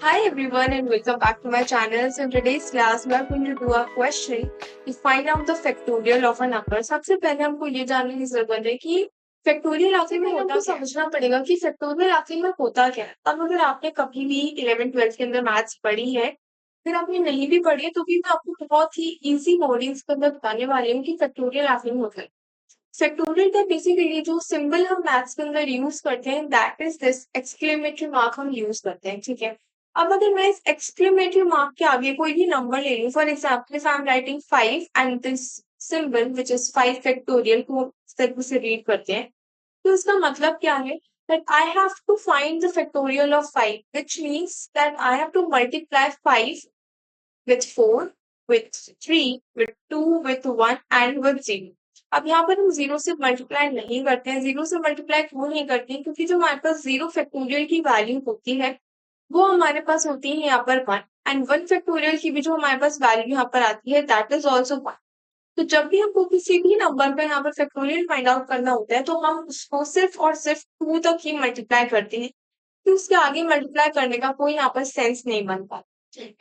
Hi everyone and welcome back to my channel. So in today's class we are going to do a question to find out the factorial of a number. सबसे पहले हमको ये जानने की जरूरत है कि फैक्टोरियल आखिर में हमको समझना पड़ेगा कि फैक्टोरियल आखिर में होता क्या है। अब अगर आपने कभी भी 11th 12th के अंदर मैथ्स पढ़ी है, फिर आपने नहीं भी पढ़ी है तो भी मैं आपको बहुत ही इजी वर्डिंग्स के अंदर बताने वाली हूँ कि फैक्टोरियल आखिर में होता है। फैक्टोरियल का बेसिकली जो सिंबल हम मैथ्स के अंदर यूज करते हैं that is this exclamatory mark हम यूज करते हैं, ठीक है। अब अगर मैं इस एक्सक्लेमेटरी मार्क के आगे कोई भी नंबर ले लूं, for example if I am writing 5 and this symbol which is 5 factorial को इस तरीके से रीड करते हैं, तो इसका मतलब क्या है that I have to find the factorial of 5, which means that I have to multiply 5 with 4, with 3, with 2, with 1 and with 0। अब यहाँ पर हम जीरो से मल्टीप्लाई नहीं करते हैं। जीरो से मल्टीप्लाई क्यों नहीं करते हैं? क्योंकि जो हमारे पास जीरो फैक्टोरियल की वैल्यू होती है वो हमारे पास होती है यहाँ पर 1, एंड 1 फैक्टोरियल की भी जो हमारे पास वैल्यू यहाँ पर आती है दैट इज ऑल्सो 1। तो जब भी हमको किसी भी नंबर पे यहाँ पर फैक्टोरियल फाइंड आउट करना होता है तो हम उसको सिर्फ और सिर्फ 2 तक ही मल्टीप्लाई करते हैं, तो उसके आगे मल्टीप्लाई करने का कोई यहाँ पर सेंस नहीं बनता।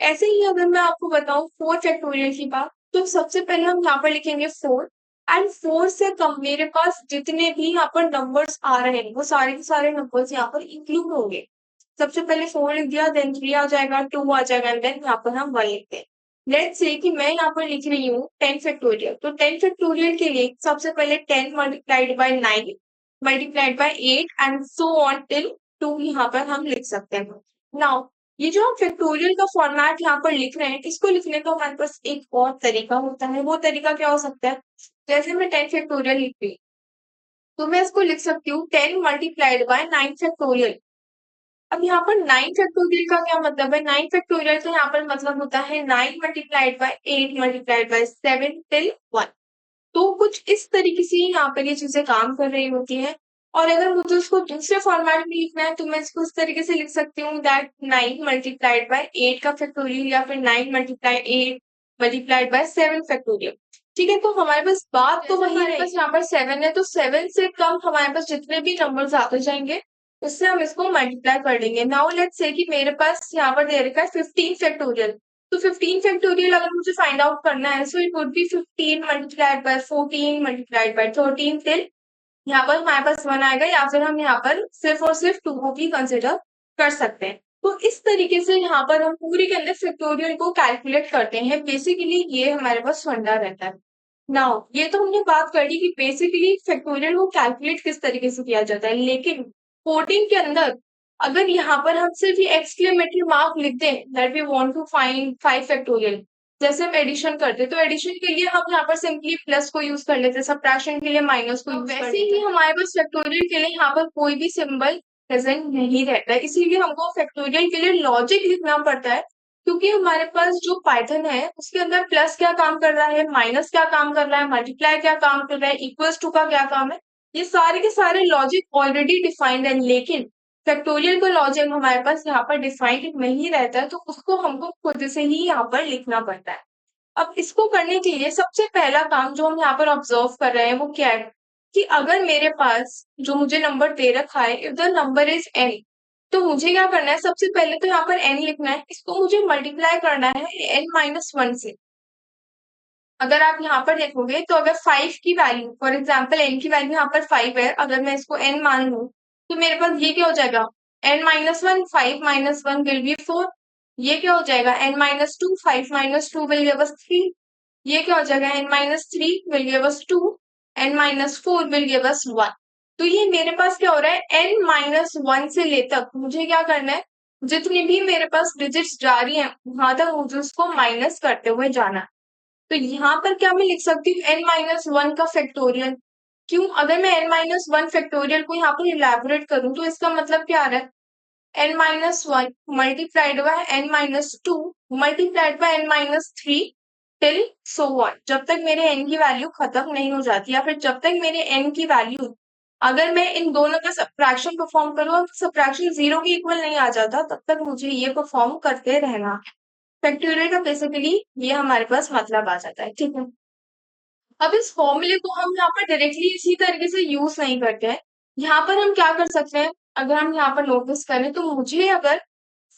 ऐसे ही अगर मैं आपको बताऊं 4 फैक्टोरियल की बात, तो सबसे पहले हम यहाँ पर लिखेंगे 4, एंड 4 से कम मेरे पास जितने भी यहाँ पर नंबर्स आ रहे हैं वो सारे के सारे नंबर्स यहाँ पर इंक्लूड होंगे। सबसे पहले 4 लिख दिया, देन 3 आ जाएगा, 2 आ जाएगा, एंड देन यहाँ पर हम 1 लिखते हैं। लेट्स से कि मैं यहाँ पर लिख रही हूँ 10 फैक्टोरियल, तो 10 फैक्टोरियल के लिए सबसे पहले 10 multiplied by 9 multiplied by 8 and so on till 2 यहाँ पर हम लिख सकते हैं। नाउ ये जो हम फैक्टोरियल का फॉर्मेट यहाँ पर लिख रहे हैं, इसको लिखने का हमारे पास एक और तरीका होता है। वो तरीका क्या हो सकता है? जैसे मैं 10 फैक्टोरियल लिख रही हूँ, तो मैं इसको लिख सकती हूँ 10 मल्टीप्लाइड बाय 9 फैक्टोरियल। अब यहाँ पर 9 फैक्टोरियल का क्या मतलब है? 9 फैक्टोरियल का यहाँ पर मतलब होता है 9 multiplied by 8 multiplied by 7 till 1। तो कुछ इस तरीके से यहाँ पर ये चीजें काम कर रही होती हैं। और अगर मुझे उसको दूसरे फॉर्मेट में लिखना है तो मैं इसको इस तरीके से लिख सकती हूँ दैट 9 मल्टीप्लाइड बाय 8 का फैक्टोरियल, या फिर 9 मल्टीप्लाई 8 मल्टीप्लाइड बाय 7 फैक्टोरियल। ठीक है, तो हमारे पास बात तो वही है, बस यहाँ पर 7 है तो 7 से कम हमारे पास जितने भी नंबर्स आते जाएंगे उससे हम इसको मल्टीप्लाई कर लेंगे। नाउ लेट्स से कि मेरे पास यहाँ पर दे रखा है 15 फैक्टोरियल, तो 15 फैक्टोरियल अगर मुझे फाइंड आउट करना है so it would B 15 multiplied by 14 multiplied by 13 till यहाँ पर हमारे पास 1 आएगा, या फिर हम यहाँ पर सिर्फ और सिर्फ 2 को भी कंसिडर कर सकते हैं। तो इस तरीके से यहाँ पर हम पूरे के अंदर फैक्टोरियल को कैलकुलेट करते हैं। बेसिकली ये हमारे पास फंडा रहता है। नाउ ये तो हमने बात कर ली कि बेसिकली फैक्टोरियल को कैलकुलेट किस तरीके से किया जाता है, लेकिन कोडिंग के अंदर अगर यहाँ पर हम सिर्फ ये एक्सक्लेमेटरी मार्क लिख दें that we want to find 5 factorial, जैसे हम एडिशन करते तो एडिशन के लिए हम यहाँ पर सिंपली प्लस को यूज कर लेते, सब्ट्रैक्शन के लिए माइनस को यूज कर लेते। वैसे ही हमारे पास फैक्टोरियल के लिए यहाँ पर कोई भी सिंबल प्रेजेंट नहीं रहता है, इसीलिए हमको फैक्टोरियल के लिए लॉजिक लिखना पड़ता है। क्योंकि हमारे पास जो पाइथन है उसके अंदर प्लस क्या काम कर रहा है, माइनस क्या काम कर रहा है, मल्टीप्लाई क्या काम कर रहा है, इक्वल्स टू का क्या काम है, ये सारे के सारे लॉजिक ऑलरेडी डिफाइंड है। लेकिन फैक्टोरियल का लॉजिक हमारे पास यहाँ पर डिफाइंड नहीं रहता है, तो उसको हमको खुद से ही यहाँ पर लिखना पड़ता है। अब इसको करने के लिए सबसे पहला काम जो हम यहाँ पर ऑब्जर्व कर रहे हैं वो क्या है कि अगर मेरे पास जो मुझे नंबर दे रखा है if the number is n, तो मुझे क्या करना है? सबसे पहले तो यहाँ पर n लिखना है, इसको मुझे मल्टीप्लाई करना है n-1 से। अगर आप यहाँ पर देखोगे तो अगर 5 की वैल्यू, फॉर एग्जाम्पल n की वैल्यू यहाँ पर 5 है, अगर मैं इसको n मान लूं तो मेरे पास ये क्या हो जाएगा? n-1, 5-1 will be 4। ये क्या हो जाएगा? n-2, 5-2 will give us 3। ये क्या हो जाएगा? n-3 will give us 2, n-4 will give us 1। तो ये मेरे पास क्या हो रहा है? n-1 से ले तक मुझे क्या करना है? जितनी भी मेरे पास डिजिट्स जा रही हैं वहां तक मुझे उसको माइनस करते हुए जाना है। तो यहाँ पर क्या मैं लिख सकती हूँ n-1 का फैक्टोरियल? क्यों? अगर मैं n-1 फैक्टोरियल को यहाँ पर इलेबोरेट करूं तो इसका मतलब क्या आ रहा है? n-1 multiplied by n-2 multiplied by n-3 till so on, जब तक मेरे n की वैल्यू खत्म नहीं हो जाती, या फिर जब तक मेरे n की वैल्यू, अगर मैं इन दोनों का सब्ट्रैक्शन परफॉर्म करूँ और सब्ट्रैक्शन 0 के इक्वल नहीं आ जाता तब तक मुझे ये परफॉर्म करते रहना। फैक्टोरियल का बेसिकली ये हमारे पास मतलब आ जाता है, ठीक है। अब इस फॉर्मूले को हम यहाँ पर डायरेक्टली इसी तरीके से यूज नहीं करते हैं। यहाँ पर हम क्या कर सकते हैं? अगर हम यहाँ पर नोटिस करें तो मुझे अगर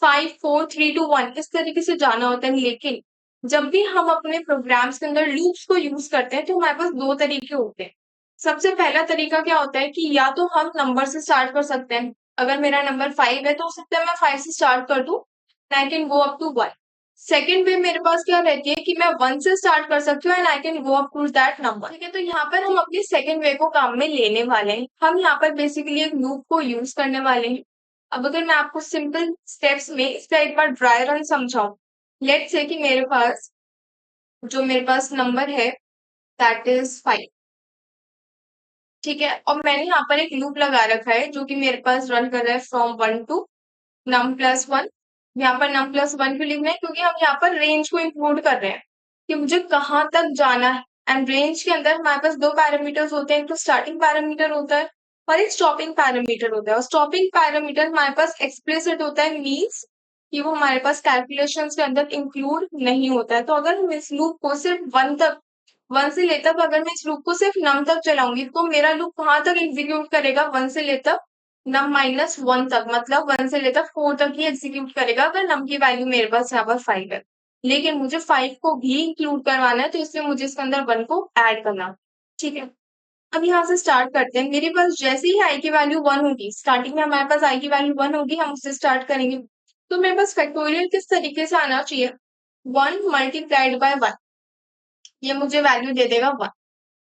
5 4 3 2 1 इस तरीके से जाना होता है। लेकिन जब भी हम अपने प्रोग्राम्स के अंदर लूप्स को यूज करते हैं तो हमारे पास दो तरीके होते हैं। सबसे पहला तरीका क्या होता है कि या तो हम नंबर से स्टार्ट कर सकते हैं। अगर मेरा नंबर 5 है तो हो सकता है मैं 5 से स्टार्ट कर दूं, I can go up to 1। Second way मेरे पास क्या रहती है कि मैं 1 से स्टार्ट कर सकती हूँ and I can go up to that number. ठीक है, तो यहाँ पर हम अपनी सेकेंड वे को काम में लेने वाले हैं। हम यहाँ पर बेसिकली एक लूप को यूज करने वाले हैं। अब अगर मैं आपको सिंपल स्टेप्स में इसका एक बार ड्राई रन समझाऊं, लेट्स से कि मेरे पास नंबर है दैट इज 5। ठीक है, और मैंने यहाँ पर एक लूप लगा रखा है जो कि मेरे पास रन कर रहा है फ्रॉम 1 टू num+1। यहाँ पर num+1 क्यों लिख रहे हैं? क्योंकि हम यहाँ पर रेंज को इंक्लूड कर रहे हैं कि मुझे कहाँ तक जाना है। एंड रेंज के अंदर हमारे पास दो पैरामीटर्स होते हैं, एक तो स्टार्टिंग पैरामीटर होता है और एक स्टॉपिंग पैरामीटर होता है। और स्टॉपिंग पैरामीटर हमारे पास एक्सप्लिसिट होता है, मीन्स कि वो हमारे पास कैलकुलेशंस के अंदर इंक्लूड नहीं होता है। तो अगर हम इस लूप को सिर्फ 1 से ले तक अगर मैं इस लूप को सिर्फ नम तक चलाऊंगी तो मेरा लूप कहाँ तक एग्जीक्यूट करेगा? 1 से ले तक num-1 तक, मतलब 1 से लेकर 4 तक ही एग्जीक्यूट करेगा अगर num की वैल्यू मेरे पास यहाँ पर 5 है। लेकिन मुझे 5 को भी इंक्लूड करवाना है तो इसलिए मुझे इसके अंदर 1 को ऐड करना। ठीक है, अब यहाँ से स्टार्ट करते हैं। मेरे पास जैसे ही आई की वैल्यू 1 होगी, स्टार्टिंग में हमारे पास आई की वैल्यू 1 होगी, हम उससे स्टार्ट करेंगे। तो मेरे पास फैक्टोरियल किस तरीके से आना चाहिए? 1 मल्टीप्लाइड बाय 1, ये मुझे वैल्यू दे देगा 1।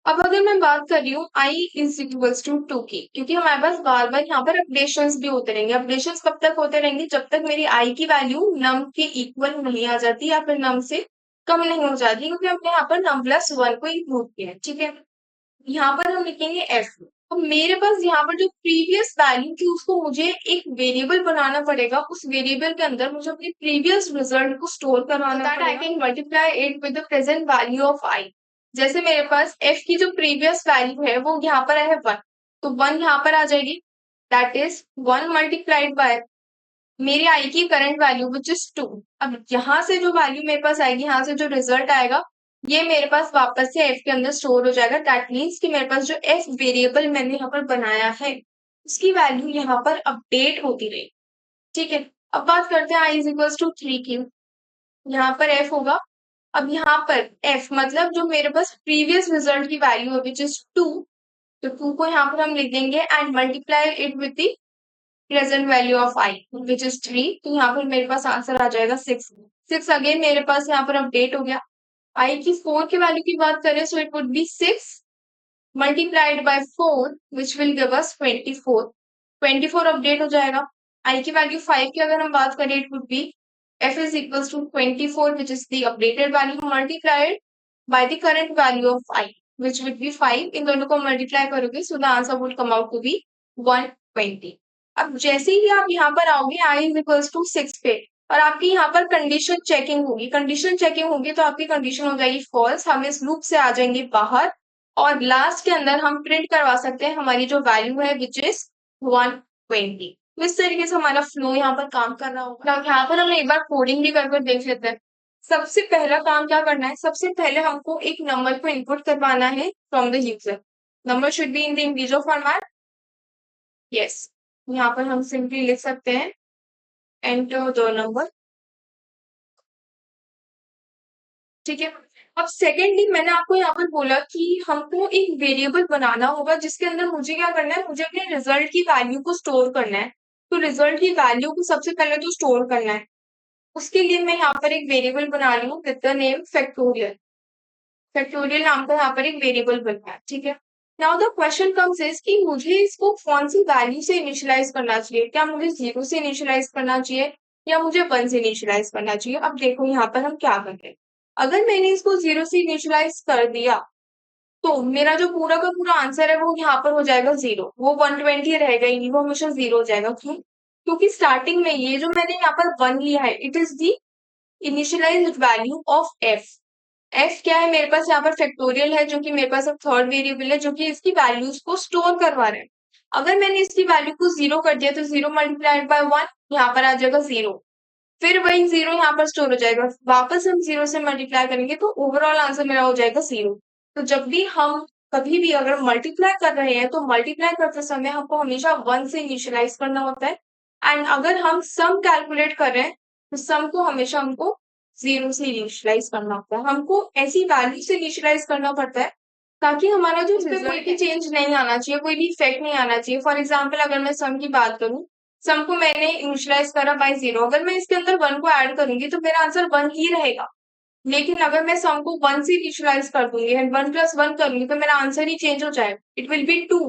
अब अगर मैं बात कर रही हूँ i इज इक्वल्स टू 2 की, क्योंकि हमारे पास बार बार यहाँ पर अपडेशंस भी होते रहेंगे। अपडेशंस कब तक होते रहेंगे? जब तक मेरी i की वैल्यू num के इक्वल नहीं आ जाती या फिर num से कम नहीं हो जाती, क्योंकि हमने यहाँ पर num+1 को इंक्लूड किया है। ठीक है, यहाँ पर हम लिखेंगे f। तो मेरे पास यहाँ पर जो प्रीवियस वैल्यू थी उसको मुझे एक वेरिएबल बनाना पड़ेगा। उस वेरिएबल के अंदर मुझे अपनी प्रीवियस रिजल्ट को स्टोर करवाना पड़ेगा। I can multiply it with the present value of i। जैसे मेरे पास f की जो प्रीवियस वैल्यू है वो यहाँ पर है 1, तो 1 यहाँ पर आ जाएगी, दैट इज 1 मल्टीप्लाइड बाय मेरी i की करंट वैल्यू विच इज 2। अब यहाँ से जो वैल्यू मेरे पास आएगी, यहाँ से जो रिजल्ट आएगा, ये मेरे पास वापस से f के अंदर स्टोर हो जाएगा। दैट मीन्स कि मेरे पास जो f वेरिएबल मैंने यहाँ पर बनाया है उसकी वैल्यू यहाँ पर अपडेट होती रही। ठीक है, अब बात करते हैं i इज इक्वल टू 3 की। यहाँ पर f होगा। अब यहाँ पर f मतलब जो मेरे पास प्रीवियस रिजल्ट की वैल्यू है विच इज 2, तो 2 को यहाँ पर हम लिख देंगे and multiply it with the present value of i which is 3। तो यहाँ पर मेरे पास आंसर आ जाएगा 6 अगेन मेरे पास यहाँ पर अपडेट हो गया। i की 4 की वैल्यू की बात करें so it would B 6 multiplied by 4 which will give us 24 update हो जाएगा। i की वैल्यू 5 की अगर हम बात करें it would B f is equals to 24 which is the updated value multiplied by the current value of i which would be 5। इन दोनों को मल्टीप्लाई करोगे so the answer would come out to be 120। अब जैसे ही आप यहाँ पर आओगे i is equals to 6 पे और आपकी यहाँ पर कंडीशन चेकिंग होगी तो आपकी कंडीशन हो जाएगी फॉल्स, हम इस लूप से आ जाएंगे बाहर और लास्ट के अंदर हम प्रिंट करवा सकते हैं हमारी जो वैल्यू है विच इज 120। तो इस तरीके से हमारा फ्लो यहाँ पर काम कर रहा होगा। यहाँ पर हम एक बार कोडिंग भी करके देख लेते हैं। सबसे पहला काम क्या करना है? सबसे पहले हमको एक नंबर को इनपुट करवाना है from the user. Number should be in the integer format. Yes, यहाँ पर हम सिंपली लिख सकते हैं एंटर द नंबर। ठीक है, अब सेकेंडली मैंने आपको यहाँ पर बोला कि हमको एक वेरिएबल बनाना होगा जिसके अंदर मुझे क्या करना है, मुझे अपने रिजल्ट की वैल्यू को स्टोर करना है। तो रिजल्ट की वैल्यू को सबसे पहले तो स्टोर करना है, उसके लिए मैं यहाँ पर एक वेरिएबल बना रही हूँ with the name factorial. Factorial नाम का यहाँ पर एक वेरिएबल बनना है। ठीक है, now the question comes is कि मुझे इसको कौन सी वैल्यू से इनिशियलाइज करना चाहिए? क्या मुझे 0 से इनिशियलाइज करना चाहिए या मुझे 1 से इनिशियलाइज करना चाहिए? अब देखो यहाँ पर हम क्या करते हैं। अगर मैंने इसको 0 से इनिशियलाइज कर दिया तो मेरा जो पूरा का पूरा आंसर है वो यहाँ पर हो जाएगा 0, वो 120 रहेगा ही नहीं, वो हमेशा 0 हो जाएगा। क्यों? क्योंकि स्टार्टिंग में ये जो मैंने यहाँ पर 1 लिया है it is the initialised value of f। f क्या है? मेरे पास यहाँ पर फैक्टोरियल है जो कि मेरे पास अब थर्ड वेरिएबल है जो कि इसकी वैल्यूज को स्टोर करवा रहे हैं। अगर मैंने इसकी वैल्यू को 0 कर दिया तो 0 मल्टीप्लाइड बाय 1 यहाँ पर आ जाएगा 0, फिर वही 0 यहाँ पर स्टोर हो जाएगा, वापस हम 0 से मल्टीप्लाई करेंगे तो ओवरऑल आंसर मेरा हो जाएगा 0। तो जब भी हम कभी भी अगर मल्टीप्लाई कर रहे हैं तो मल्टीप्लाई करते समय हमको हमेशा 1 से इनिशियलाइज करना होता है। एंड अगर हम सम कैलकुलेट कर रहे हैं तो सम को हमेशा हमको 0 से इनिशियलाइज करना होता है, हमको ऐसी वैल्यू से इनिशियलाइज करना पड़ता है ताकि हमारा जो इसमें कोई भी चेंज नहीं आना चाहिए, कोई भी इफेक्ट नहीं आना चाहिए। फॉर एग्जाम्पल अगर मैं सम की बात करूं, सम को मैंने इनिशियलाइज करा बाय 0, अगर मैं इसके अंदर 1 को ऐड करूंगी तो मेरा आंसर 1 ही रहेगा। लेकिन अगर मैं सम को 1 से इनिशियलाइज कर दूंगी एंड 1 + 1 करूंगी तो मेरा आंसर ही चेंज हो जाएगा, it will be 2,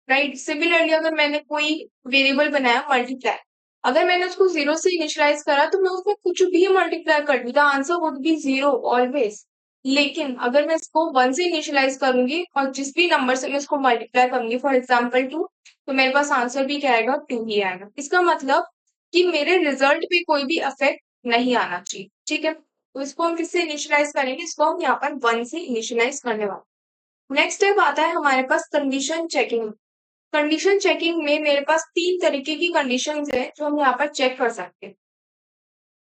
right. Similarly अगर मैंने कोई वेरिएबल बनाया मल्टीप्लाई, अगर मैंने उसको 0 से इनिशियलाइज करा तो मैं उसमें कुछ भी मल्टीप्लाई कर दूँ, the answer would be 0 always. लेकिन अगर मैं इसको 1 से इनिशियलाइज करूंगी और जिस भी नंबर से मैं इसको मल्टीप्लाई करूंगी, फॉर एग्जाम्पल 2, तो मेरे पास आंसर भी क्या आएगा, 2 ही आएगा। इसका मतलब कि मेरे रिजल्ट पे कोई भी अफेक्ट नहीं आना चाहिए, ठीक है। तो इसको हम किससे इनिशियलाइज करेंगे, इसको हम यहाँ पर 1 से इनिशियलाइज करने वाले। नेक्स्ट स्टेप आता है हमारे पास कंडीशन चेकिंग। कंडीशन चेकिंग में मेरे पास 3 तरीके की कंडीशंस है जो हम यहाँ पर चेक कर सकते हैं।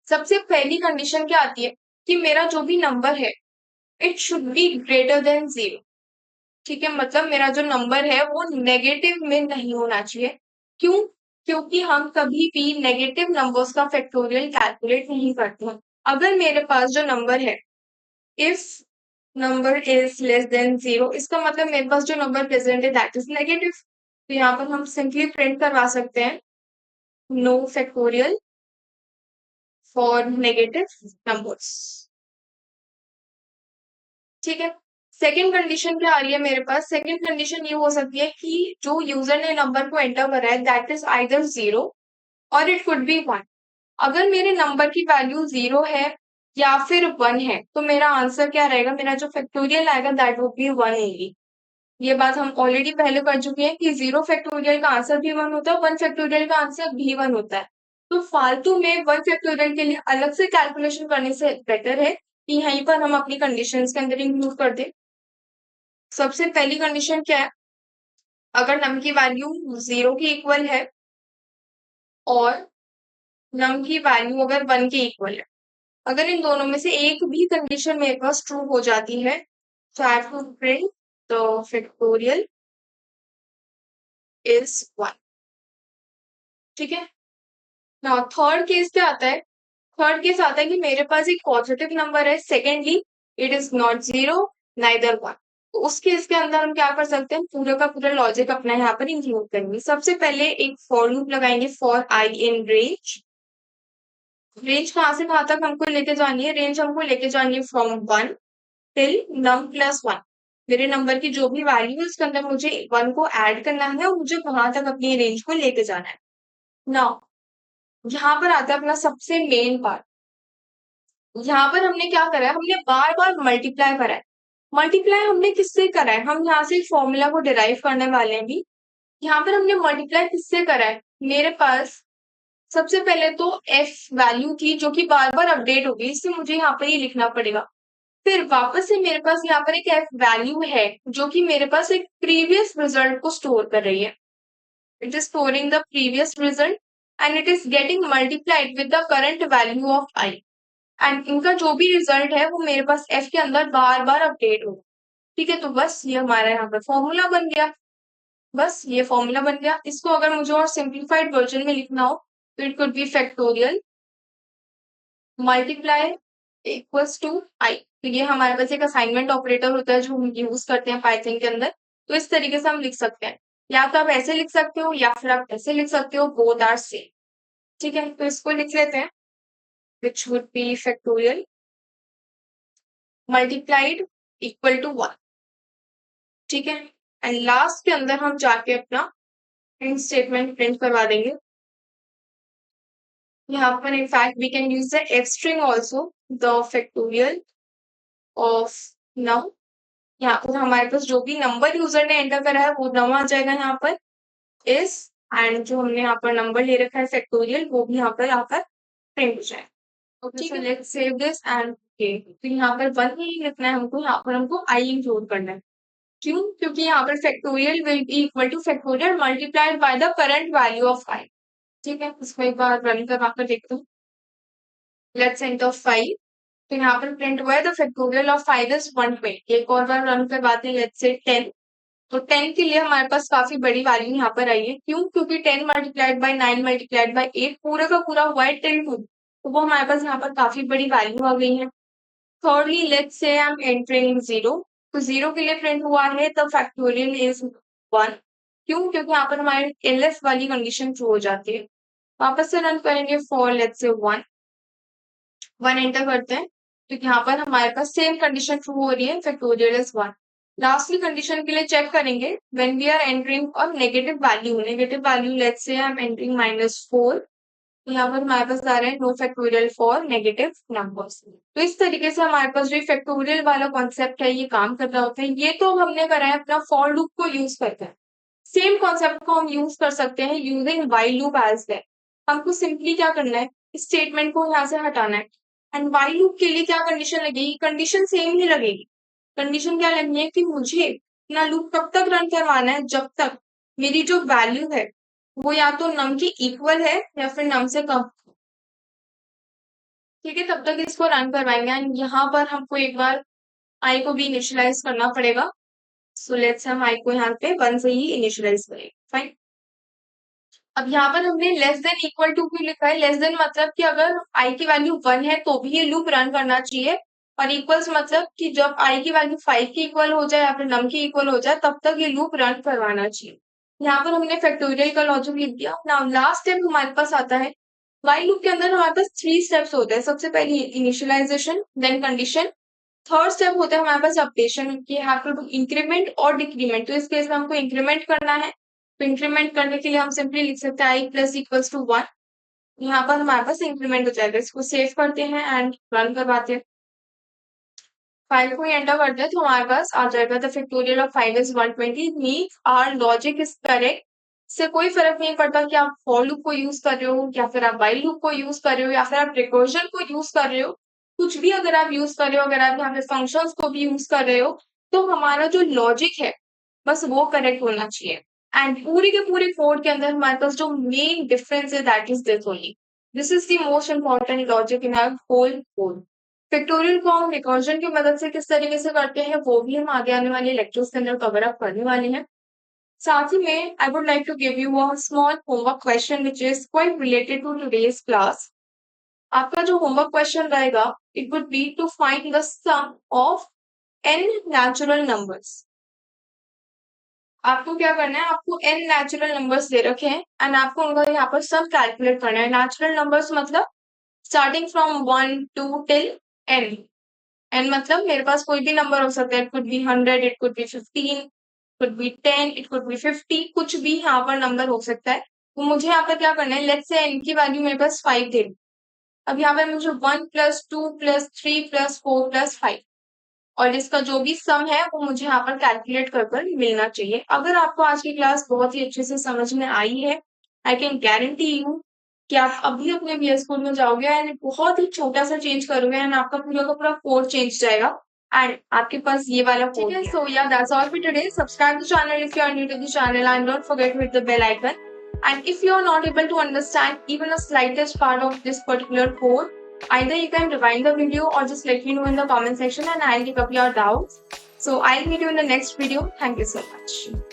सबसे पहली कंडीशन क्या आती है कि मेरा जो भी नंबर है it should be greater than 0, ठीक है। मतलब मेरा जो नंबर है वो नेगेटिव में नहीं होना चाहिए। क्यों? क्योंकि हम कभी भी नेगेटिव नंबर्स का फैक्टोरियल कैलकुलेट नहीं करते हैं। अगर मेरे पास जो नंबर है, if number is less than 0, इसका मतलब मेरे पास जो नंबर प्रेजेंट है दैट इज नेगेटिव। तो यहाँ पर हम सिंपली प्रिंट करवा सकते हैं no factorial for negative numbers, ठीक है। सेकेंड कंडीशन क्या आ रही है मेरे पास, सेकेंड कंडीशन ये हो सकती है कि जो यूजर ने नंबर को एंटर करा है दैट इज आइदर 0 और इट कुड बी 1। अगर मेरे नंबर की वैल्यू 0 है या फिर 1 है तो मेरा आंसर क्या रहेगा, मेरा जो फैक्टोरियल आएगा दैट वुड बी 1 होगी। ये बात हम ऑलरेडी पहले कर चुके हैं कि 0 फैक्टोरियल का आंसर भी 1 होता है, 1 फैक्टोरियल का आंसर भी 1 होता है। तो फालतू में 1 फैक्टोरियल के लिए अलग से कैलकुलेशन करने से बेटर है कि यहीं पर हम अपनी कंडीशंस के अंदर इंक्लूड कर दें। सबसे पहली कंडीशन क्या है, अगर नम की वैल्यू 0 के इक्वल है और नम की वैल्यू अगर 1 के इक्वल है, अगर इन दोनों में से एक भी कंडीशन मेरे पास ट्रू हो जाती है तो I have to print the factorial is 1, ठीक है। नाउ थर्ड केस क्या आता है, थर्ड केस आता है कि मेरे पास एक पॉजिटिव नंबर है, secondly it is not 0 neither 1। तो उस केस के अंदर हम क्या कर सकते हैं, पूरा का पूरा लॉजिक अपना यहाँ पर इंक्लूड करेंगे। सबसे पहले एक फॉर लूप लगाएंगे for I in range. Range कहाँ से कहाँ तक हमको लेके जानी है, रेंज हमको लेके जानी है फ्रॉम 1 टिल num + 1। मेरे नंबर की जो भी वैल्यू है उसके अंदर मुझे 1 को ऐड करना है और मुझे वहां तक अपनी रेंज को लेके जाना है। नाउ यहाँ पर आता है अपना सबसे मेन पार्ट। यहाँ पर हमने क्या करा है, हमने बार बार मल्टीप्लाई करा है। मल्टीप्लाई हमने किससे करा है, हम यहाँ से फॉर्मूला को डिराइव करने वाले हैं भी। यहाँ पर हमने मल्टीप्लाई किससे करा है, मेरे पास सबसे पहले तो एफ वैल्यू थी जो कि बार बार अपडेट होगी, इससे मुझे यहाँ पर ये लिखना पड़ेगा। फिर वापस से मेरे पास यहाँ पर एक एफ वैल्यू है जो कि मेरे पास एक प्रीवियस रिजल्ट को स्टोर कर रही है। It is storing the previous result and it is getting multiplied with the current value of I. And इनका जो भी रिजल्ट है वो मेरे पास एफ के अंदर बार बार अपडेट होगा, ठीक है। तो बस ये हमारा यहाँ पर फॉर्मूला बन गया, बस ये फॉर्मूला बन गया। इसको अगर मुझे और सिंप्लीफाइड वर्जन में लिखना हो तो it could be factorial multiply equals to I. तो ये हमारे पास एक असाइनमेंट ऑपरेटर होता है जो हम यूज करते हैं पाइथन के अंदर। तो इस तरीके से हम लिख सकते हैं, या तो आप ऐसे लिख सकते हो या फिर आप ऐसे लिख सकते हो, बोथ आर सेम, ठीक है। तो इसको लिख लेते हैं which would be factorial multiplied equal to 1, ठीक है। एंड लास्ट के अंदर हम जाके अपना प्रिंट स्टेटमेंट प्रिंट करवा देंगे। यहाँ पर in fact we can use the F string also, the factorial of num. यहाँ पर हमारे पास जो भी नंबर यूजर ने एंटर करा है वो नम आ जाएगा यहाँ पर इस, एंड जो हमने यहाँ पर नंबर ले रखा है फैक्टोरियल वो भी यहाँ पर आकर प्रिंट हो जाए। ठीक है, लेट्स सेव दिस एंड तो यहाँ पर 1 ही लिखना है हमको, यहाँ पर हमको आई इंक्लूड करना है। क्यों? क्योंकि यहाँ पर factorial will be equal to factorial multiplied by the current value of I, ठीक है। इसको एक बार रन करवाकर देखते हूँ। Let's enter 5। तो यहाँ पर प्रिंट हुआ है द फैक्टोरियल ऑफ 5 इज 120। एक और बार रन करवाते हैं, लेट्स से 10। तो 10 के लिए हमारे पास काफी बड़ी वैल्यू यहाँ पर आई है। क्यों? क्योंकि 10 मल्टीप्लाइड बाई 9 मल्टीप्लाइड बाई 8 पूरा का पूरा हुआ है 10 टू, तो वो हमारे पास यहाँ पर काफी बड़ी वैल्यू आ गई है। Thirdly let's say I am entering 0, तो 0 के लिए प्रिंट हुआ है द फैक्टोरियल इज 1। क्यों? क्योंकि यहाँ पर हमारे एलएफ वाली कंडीशन ट्रू हो जाती है। वापस से रन करेंगे फॉर लेट्स से 1 एंटर करते हैं, तो यहाँ पर हमारे पास सेम कंडीशन ट्रू हो रही है, फैक्टोरियल इज 1। लास्टली कंडीशन के लिए चेक करेंगे व्हेन वी आर एंटरिंग और negative value let's say I am entering -4, यहाँ पर हमारे पास आ रहा है no factorial for negative numbers. तो इस तरीके से हमारे पास जो फैक्टोरियल वाला कॉन्सेप्ट है ये काम कर रहा होता है। ये तो हमने करा है अपना फॉर लूप को यूज करके। सेम कॉन्सेप्ट को हम यूज कर सकते हैं using while loop as well. हमको सिंपली क्या करना है, स्टेटमेंट को यहाँ से हटाना है। एंड व्हाइल लूप के लिए क्या कंडीशन लगेगी? कंडीशन सेम ही लगेगी। कंडीशन क्या लगनी है कि मुझे अपना लूप तब तक रन करवाना है जब तक मेरी जो वैल्यू है वो या तो नम के इक्वल है या फिर नम से कम। ठीक है, तब तक इसको रन करवाएंगे। एंड यहाँ पर हमको एक बार आई को भी इनिशियलाइज करना पड़ेगा। सो लेट्स हम आई को यहाँ पे 1 से ही इनिशियलाइज करेंगे। फाइन। अब यहाँ पर हमने लेस देन इक्वल टू क्यों लिखा है? लेस देन मतलब कि अगर आई की वैल्यू 1 है तो भी ये लूप रन करना चाहिए, और इक्वल्स मतलब कि जब आई की वैल्यू 5 की इक्वल हो जाए या फिर नम की इक्वल हो जाए तब तक ये लूप रन करवाना चाहिए। यहाँ पर हमने फैक्टोरियल का लॉजिक लिख दिया। नाउ लास्ट स्टेप हमारे पास आता है, व्हाइल लूप के अंदर हमारे पास 3 स्टेप्स होते हैं। सबसे पहले initialization, then condition, third step होता है हमारे पास अपडेशन कि हैव टू डू इंक्रीमेंट और डिक्रीमेंट। तो इस केस में हमको इंक्रीमेंट करना है, तो इंक्रीमेंट करने के लिए हम सिंपली लिख सकते हैं आई प्लस इक्वल्स टू 1। यहाँ पर हमारे पास इंक्रीमेंट हो जाएगा। इसको सेव करते हैं एंड रन करवाते हैं। फाइव को एंटर करते हैं तो हमारे पास आ जाएगा the factorial of 5 is 120 means our logic is correct. इससे कोई फर्क नहीं पड़ता कि आप फॉर लूप को यूज कर रहे हो या फिर आप व्हाइल लूप को यूज कर रहे हो या फिर आप रिकर्जन को यूज कर रहे हो। कुछ भी अगर आप यूज कर रहे हो, अगर आप यहाँ पे फंक्शंस को भी यूज कर रहे हो, तो हमारा जो लॉजिक है बस वो करेक्ट होना चाहिए। एंड पूरी के पूरे कोड के अंदर हमारे पास जो मेन डिफरेंस है that is this only. This is the most important logic in our whole code. Factorial को हम रिकर्जन की मदद से किस तरीके से करते हैं वो भी हम आगे आने वाले लेक्चर्स के अंदर कवर अप करने वाले हैं। साथ ही में I would like to give you a small homework question which is quite related to today's class. आपका जो होमवर्क क्वेश्चन रहेगा it would be to find the sum of n natural numbers. आपको क्या करना है, आपको n नेचुरल नंबर्स दे रखे हैं एंड आपको उनका यहाँ पर सम कैलकुलेट करना है। नेचुरल नंबर्स मतलब starting from 1 to till n। And मतलब मेरे पास कोई भी नंबर हो सकता है, it could be 100, it could be 15, could be 10, it could be 50, कुछ भी यहाँ पर नंबर हो सकता है। तो मुझे यहाँ पर क्या करना है, लेट्स से n की वैल्यू मेरे पास 5 दे। अब यहाँ पर मुझे 1 प्लस 2 प्लस 3 प्लस 4 प्लस 5 और इसका जो भी सम है वो मुझे यहाँ पर कैलकुलेट कर मिलना चाहिए। अगर आपको आज की क्लास बहुत ही अच्छे से समझ में आई है, आई कैन गारंटी यू कि आप अभी अपने बीएस स्कूल में जाओगे एंड बहुत ही छोटा सा चेंज करोगे एंड आपका पूरा का पूरा कोड चेंज जाएगा एंड आपके पास ये वाला कोड है। सो या that's all for today. Subscribe the channel if you are new to the channel and don't forget to hit the bell icon. And if you are not able to understand even a slightest part of this particular code, either you can rewind the video or just let me know in the comment section and I'll pick up your doubts. So I'll meet you in the next video. Thank you so much.